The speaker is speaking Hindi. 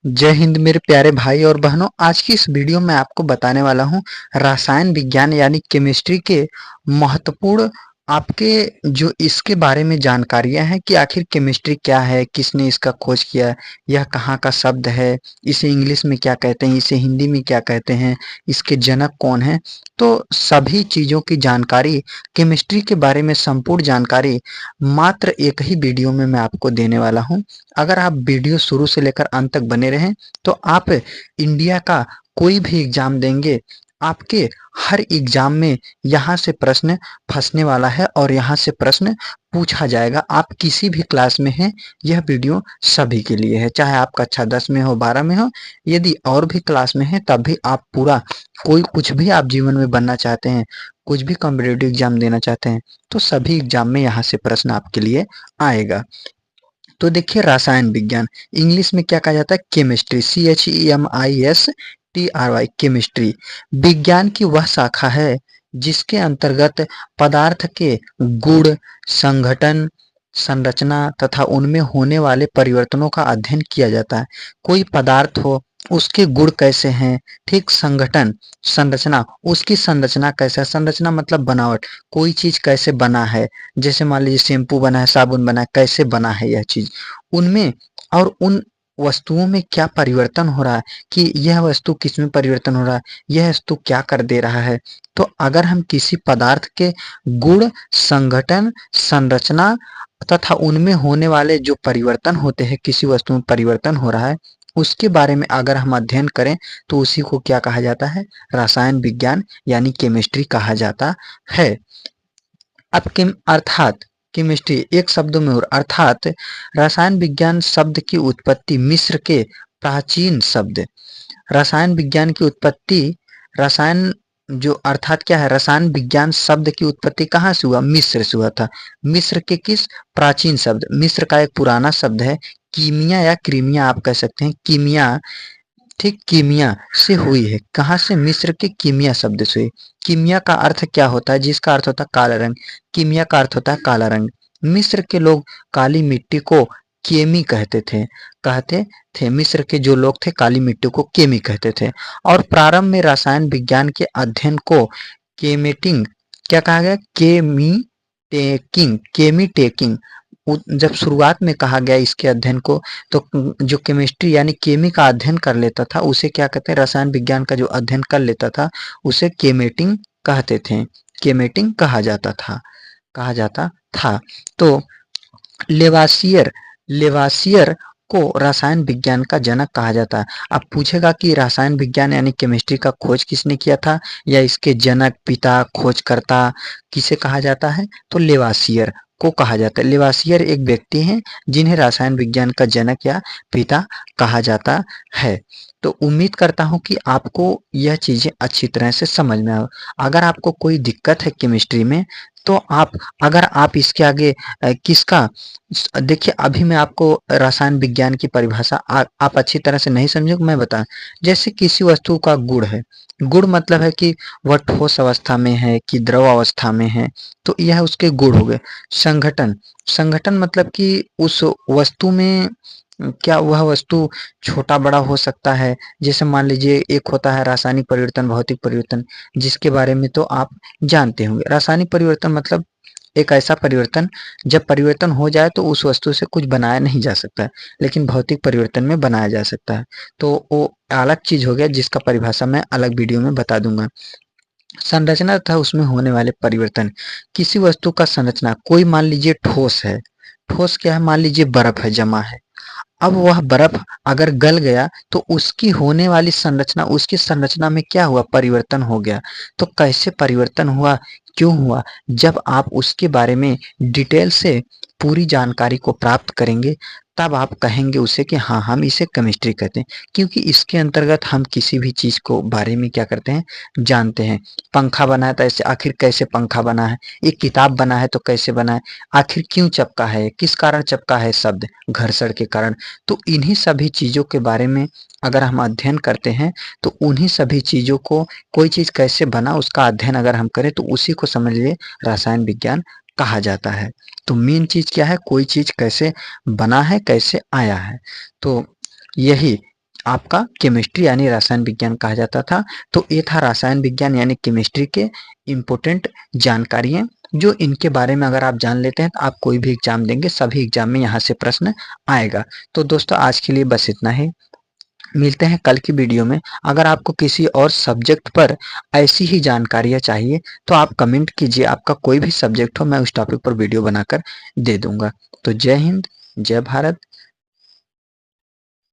जय हिंद मेरे प्यारे भाई और बहनों। आज की इस वीडियो में आपको बताने वाला हूँ रसायन विज्ञान यानी केमिस्ट्री के महत्वपूर्ण आपके जो इसके बारे में जानकारियां हैं कि आखिर केमिस्ट्री क्या है, किसने इसका खोज किया, यह कहाँ का शब्द है, इसे इंग्लिश में क्या कहते हैं, इसे हिंदी में क्या कहते हैं, इसके जनक कौन हैं। तो सभी चीज़ों की जानकारी, केमिस्ट्री के बारे में संपूर्ण जानकारी मात्र एक ही वीडियो में मैं आपको देने वाला हूँ। अगर आप वीडियो शुरू से लेकर अंत तक बने रहें तो आप इंडिया का कोई भी एग्जाम देंगे, आपके हर एग्जाम में यहाँ से प्रश्न फंसने वाला है और यहाँ से प्रश्न पूछा जाएगा। आप किसी भी क्लास में हैं, यह वीडियो सभी के लिए है, चाहे आप कक्षा 10 में हो, 12 में हो, यदि और भी क्लास में है तब भी आप पूरा कोई कुछ भी आप जीवन में बनना चाहते हैं, कुछ भी कॉम्पिटिटिव एग्जाम देना चाहते हैं तो सभी एग्जाम में यहाँ से प्रश्न आपके लिए आएगा। तो देखिए, रसायन विज्ञान इंग्लिश में क्या कहा जाता है? केमिस्ट्री, CHEMISTRY, केमिस्ट्री विज्ञान की वह शाखा है जिसके अंतर्गत पदार्थ के गुण, संघटन, संरचना तथा उनमें होने वाले परिवर्तनों का अध्ययन किया जाता है। कोई पदार्थ हो, उसके गुण कैसे हैं, ठीक, संगठन, संरचना, उसकी संरचना कैसे है, संरचना मतलब बनावट, कोई चीज कैसे बना है, जैसे मान लीजिए शैम्पू बना है, साबुन बना है, कैसे बना है यह चीज, उनमें और उन वस्तुओं में क्या परिवर्तन हो रहा है, कि यह वस्तु किसमें परिवर्तन हो रहा है, यह वस्तु क्या कर दे रहा है। तो अगर हम किसी पदार्थ के गुण, संगठन, संरचना तथा उनमें होने वाले जो परिवर्तन होते हैं, किसी वस्तु में परिवर्तन हो रहा है, उसके बारे में अगर हम अध्ययन करें तो उसी को क्या कहा जाता है? रसायन विज्ञान यानी केमिस्ट्री कहा जाता है। अब अर्थात केमिस्ट्री एक शब्द में और अर्थात रसायन विज्ञान शब्द की उत्पत्ति मिस्र के प्राचीन शब्द, रसायन विज्ञान की उत्पत्ति, रसायन जो अर्थात क्या है, रसायन विज्ञान शब्द की उत्पत्ति कहाँ से हुआ? मिस्र से हुआ था। मिस्र के किस प्राचीन शब्द, मिस्र का एक पुराना शब्द है कीमिया या क्रीमिया, आप कह सकते हैं कीमिया, ठीक, कीमिया से हुई है। कहाँ से? मिस्र के कीमिया शब्द से हुई। कीमिया का अर्थ क्या होता है? जिसका अर्थ होता है काला रंग, कीमिया का अर्थ होता है काला रंग। मिस्र के लोग काली मिट्टी को केमी कहते थे। मिस्र के जो लोग थे काली मिट्टी को केमी कहते थे। और प्रारंभ में रसायन विज्ञान के अध्ययन को केमेटिंग क्या कहा गया? केमी टेकिंग। जब शुरुआत में कहा गया इसके अध्ययन को, तो जो केमिस्ट्री यानी केमी का अध्ययन कर लेता था उसे क्या कहते हैं? रसायन विज्ञान का जो अध्ययन कर लेता था उसे केमेटिंग कहते थे, केमेटिंग कहा जाता था। तो लेवासियर लेवासियर को रसायन विज्ञान का जनक कहा जाता है। अब पूछेगा कि रसायन विज्ञान यानी केमिस्ट्री का खोज किसने किया था, या इसके जनक, पिता, खोजकर्ता किसे कहा जाता है? तो लेवासियर को कहा जाता है। लेवासियर एक व्यक्ति हैं जिन्हें रसायन विज्ञान का जनक या पिता कहा जाता है। तो उम्मीद करता हूं कि आपको यह चीजें अच्छी तरह से समझ में आए। अगर आपको कोई दिक्कत है केमिस्ट्री में तो अगर आप इसके आगे किसका, देखिए अभी मैं आपको रसायन विज्ञान की परिभाषा आप अच्छी तरह से नहीं समझे, मैं बता, जैसे किसी वस्तु का गुण है, गुण मतलब है कि वह ठोस अवस्था में है कि द्रव अवस्था में है, तो यह उसके गुण हो गए। संगठन, संगठन मतलब कि उस वस्तु में क्या वह वस्तु छोटा बड़ा हो सकता है। जैसे मान लीजिए एक होता है रासायनिक परिवर्तन, भौतिक परिवर्तन, जिसके बारे में तो आप जानते होंगे। रासायनिक परिवर्तन मतलब एक ऐसा परिवर्तन जब परिवर्तन हो जाए तो उस वस्तु से कुछ बनाया नहीं जा सकता है, लेकिन भौतिक परिवर्तन में बनाया जा सकता है। तो वो अलग चीज हो गया जिसका परिभाषा मैं अलग वीडियो में बता दूंगा। संरचना तथा उसमें होने वाले परिवर्तन, किसी वस्तु का संरचना, कोई मान लीजिए ठोस है, ठोस क्या है? मान लीजिए बर्फ है, जमा है। अब वह बर्फ अगर गल गया तो उसकी होने वाली संरचना, उसकी संरचना में क्या हुआ? परिवर्तन हो गया। तो कैसे परिवर्तन हुआ, क्यों हुआ? जब आप उसके बारे में डिटेल से पूरी जानकारी को प्राप्त करेंगे तब आप कहेंगे उसे कि हाँ, हम इसे केमिस्ट्री कहते हैं, क्योंकि इसके अंतर्गत हम किसी भी चीज को बारे में क्या करते हैं? जानते हैं। पंखा बना है तो ऐसे आखिर कैसे पंखा बना है, एक किताब बना है तो कैसे बना है, आखिर क्यों चपका है, किस कारण चपका है शब्द, घर्षण के कारण। तो इन्हीं सभी चीज़ों के बारे में अगर हम अध्ययन करते हैं तो उन्हीं सभी चीज़ों को, कोई चीज़ कैसे बना उसका अध्ययन अगर हम करें तो उसी को समझ लिए रसायन विज्ञान कहा जाता है। तो मेन चीज़ क्या है? कोई चीज़ कैसे बना है, कैसे आया है। तो यही आपका केमिस्ट्री यानी रसायन विज्ञान कहा जाता था। तो ये था रसायन विज्ञान यानी केमिस्ट्री के इम्पोर्टेंट जानकारियाँ, जो इनके बारे में अगर आप जान लेते हैं तो आप कोई भी एग्जाम देंगे, सभी एग्जाम में यहाँ से प्रश्न आएगा। तो दोस्तों आज के लिए बस इतना ही, मिलते हैं कल की वीडियो में। अगर आपको किसी और सब्जेक्ट पर ऐसी ही जानकारियाँ चाहिए तो आप कमेंट कीजिए, आपका कोई भी सब्जेक्ट हो मैं उस टॉपिक पर वीडियो बनाकर दे दूंगा। तो जय हिंद, जय भारत,